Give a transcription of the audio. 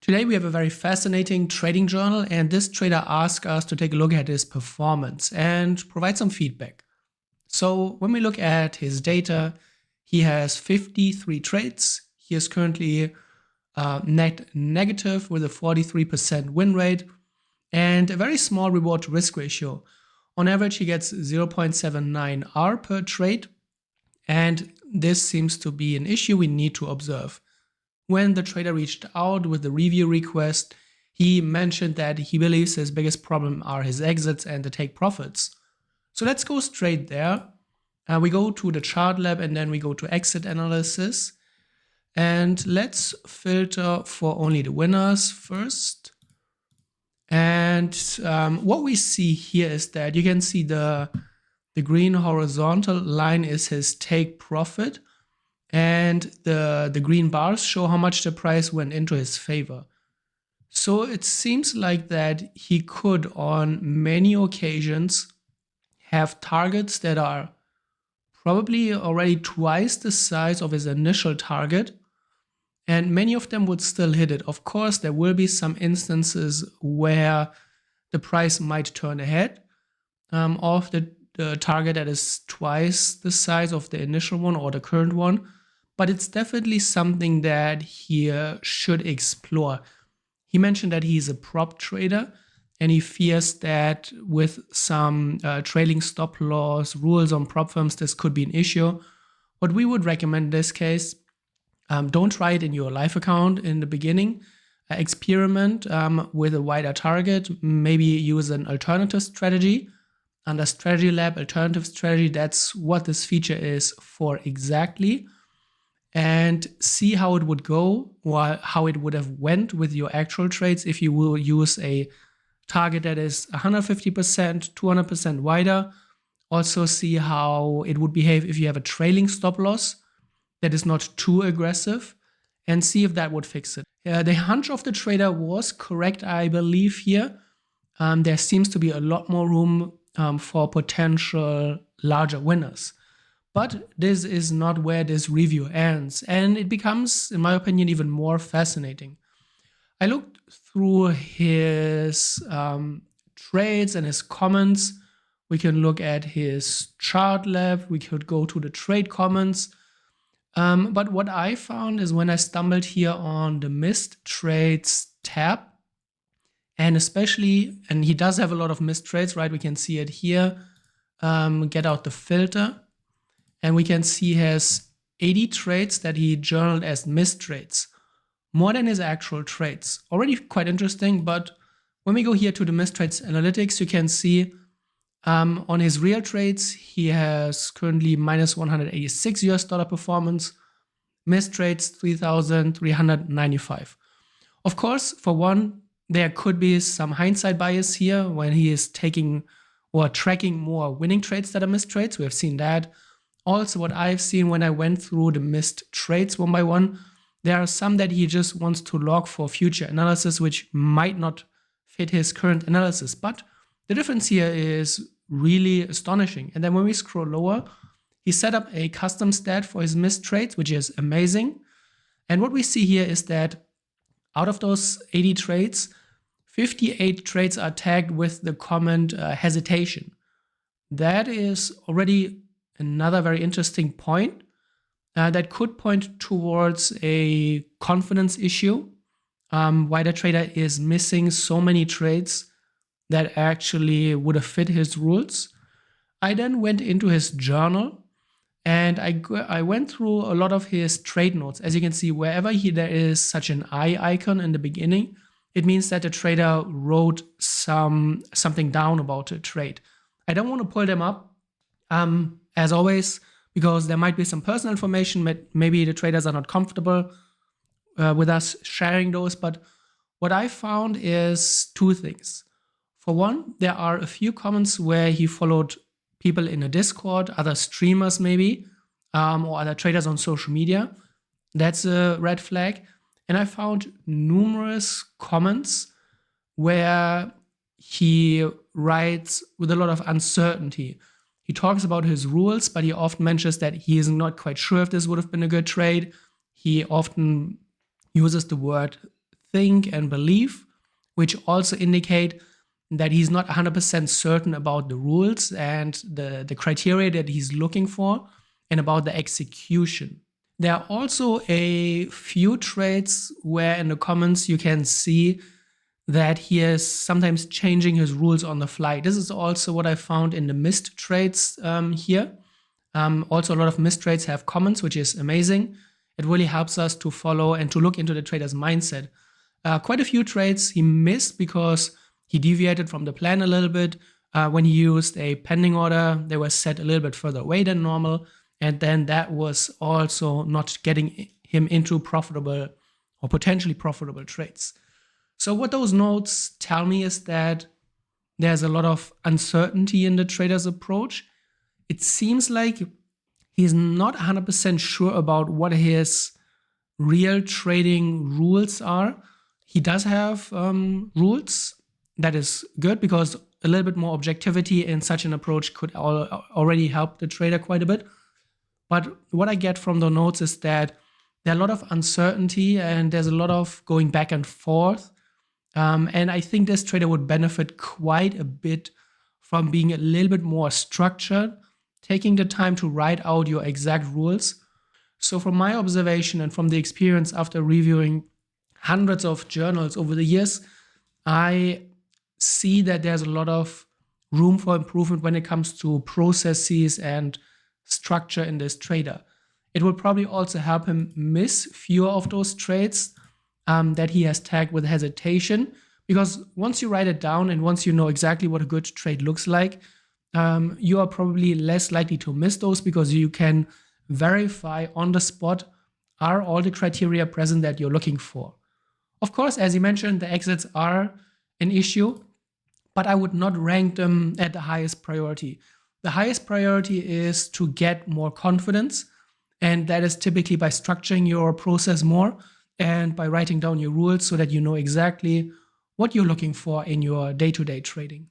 Today we have a very fascinating trading journal, and this trader asked us to take a look at his performance and provide some feedback. So when we look at his data, he has 53 trades. He is currently net negative with a 43% win rate and a very small reward to risk ratio. On average, he gets 0.79 R per trade, and this seems to be an issue we need to observe. When the trader reached out with the review request, he mentioned that he believes his biggest problem are his exits and the take profits. So let's go straight there. We go to the chart lab and then we go to exit analysis. And let's filter for only the winners first. And what we see here is that you can see the green horizontal line is his take profit. And the green bars show how much the price went into his favor. So it seems like that he could, on many occasions, have targets that are probably already twice the size of his initial target, and many of them would still hit it. Of course, there will be some instances where the price might turn ahead of the target that is twice the size of the initial one or the current one. But it's definitely something that he should explore. He mentioned that he's a prop trader and he fears that with some trailing stop loss rules on prop firms, this could be an issue. What we would recommend in this case, don't try it in your live account in the beginning. Experiment with a wider target, maybe use an alternative strategy. Under Strategy Lab, alternative strategy, that's what this feature is for exactly. And see how it would go or how it would have went with your actual trades if you will use a target that is 150%, 200% wider. Also see how it would behave if you have a trailing stop loss that is not too aggressive, and see if that would fix it. The hunch of the trader was correct, I believe here. There seems to be a lot more room for potential larger winners. But this is not where this review ends, and it becomes, in my opinion, even more fascinating. I looked through his trades and his comments. We can look at his chart lab. We could go to the trade comments. But what I found is when I stumbled here on the missed trades tab, and especially, and he does have a lot of missed trades, right? We can see it here. Get out the filter. And we can see he has 80 trades that he journaled as missed trades, more than his actual trades. Already quite interesting, but when we go here to the missed trades analytics, you can see on his real trades, he has currently minus 186 US dollar performance, missed trades 3,395. Of course, for one, there could be some hindsight bias here when he is taking or tracking more winning trades that are missed trades. We have seen that. Also, what I've seen when I went through the missed trades one by one, there are some that he just wants to log for future analysis, which might not fit his current analysis. But the difference here is really astonishing. And then when we scroll lower, he set up a custom stat for his missed trades, which is amazing. And what we see here is that out of those 80 trades, 58 trades are tagged with the comment hesitation. That is already another very interesting point that could point towards a confidence issue, why the trader is missing so many trades that actually would have fit his rules. I then went into his journal and I went through a lot of his trade notes. As you can see, wherever there is such an eye icon in the beginning, it means that the trader wrote something down about the trade. I don't want to pull them up. As always, because there might be some personal information, but maybe the traders are not comfortable with us sharing those. But what I found is two things. For one, there are a few comments where he followed people in a Discord, other streamers maybe, or other traders on social media. That's a red flag. And I found numerous comments where he writes with a lot of uncertainty. He talks about his rules, but he often mentions that he is not quite sure if this would have been a good trade. He often uses the word think and believe, which also indicate that he's not 100% certain about the rules and the criteria that he's looking for and about the execution. There are also a few trades where in the comments you can see that he is sometimes changing his rules on the fly. This is also what I found in the missed trades here. Also, a lot of missed trades have comments, which is amazing. It really helps us to follow and to look into the trader's mindset. Quite a few trades he missed because he deviated from the plan a little bit. When he used a pending order, they were set a little bit further away than normal. And then that was also not getting him into profitable or potentially profitable trades. So what those notes tell me is that there's a lot of uncertainty in the trader's approach. It seems like he's not 100% sure about what his real trading rules are. He does have rules. That is good because a little bit more objectivity in such an approach could already help the trader quite a bit. But what I get from the notes is that there's a lot of uncertainty and there's a lot of going back and forth. And I think this trader would benefit quite a bit from being a little bit more structured, taking the time to write out your exact rules. So from my observation and from the experience after reviewing hundreds of journals over the years, I see that there's a lot of room for improvement when it comes to processes and structure in this trader. It will probably also help him miss fewer of those trades that he has tagged with hesitation, because once you write it down and once you know exactly what a good trade looks like, you are probably less likely to miss those because you can verify on the spot, are all the criteria present that you're looking for. Of course, as you mentioned, the exits are an issue, but I would not rank them at the highest priority. The highest priority is to get more confidence, and that is typically by structuring your process more and by writing down your rules so that you know exactly what you're looking for in your day-to-day trading.